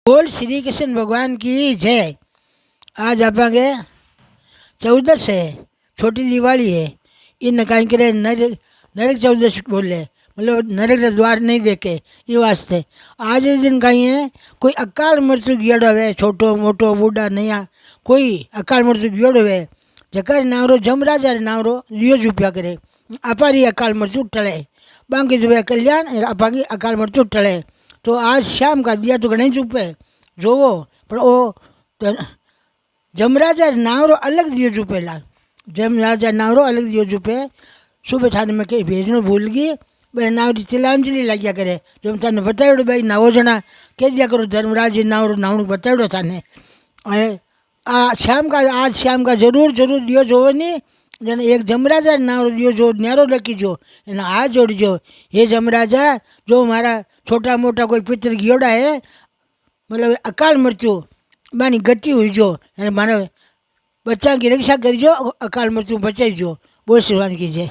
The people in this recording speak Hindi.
बोल श्री कृष्ण भगवान की जय। आज आपांगे 14 है, छोटी दिवाली है। इन कहीं करे नरक नरक 14 बोले, मतलब नरक का द्वार नहीं देखे ये वास्ते। आज के दिन कहीं है कोई अकाल मृत्यु गियोड़ो है, छोटो मोटो बूढ़ा नया कोई अकाल मृत्यु गियोड़ो है, जकर नावरो जमराजा नावरो दियो जूप्या करे अपारी अकाल मृत्यु टले, बाकी जो कल्याण अपागी अकाल मृत्यु टले। तो आज शाम का दिया तो घणे चूपे जोवो, पर ओ जमराजा नावरो अलग दियो चूपेला, जमराजा नावरो अलग दियो चूपे। सुबह थाने में कहीं भेजनो भूल गई भाई, नावरी तिलांजलि लग्या करे जो तने बताव्यो भाई नवो जना कह दिया करो धर्मराज नावरो नावणु बताव्यो थाने। आज शाम का जरूर जरूर दियो जोवे नहीं, जने एक जमराजा नावरो दियो जो न्यारो लकी जो एना हाथ जोड़जो, हे जमराजा जो मारा छोटा मोटा कोई पितर गियोड़ा है, मतलब अकाल मृत्यु मानी गति हुई जो मारा बच्चा की रक्षा करीजो, अकाल मृत्यु बचाईजो। बोल श्रीमान की जय।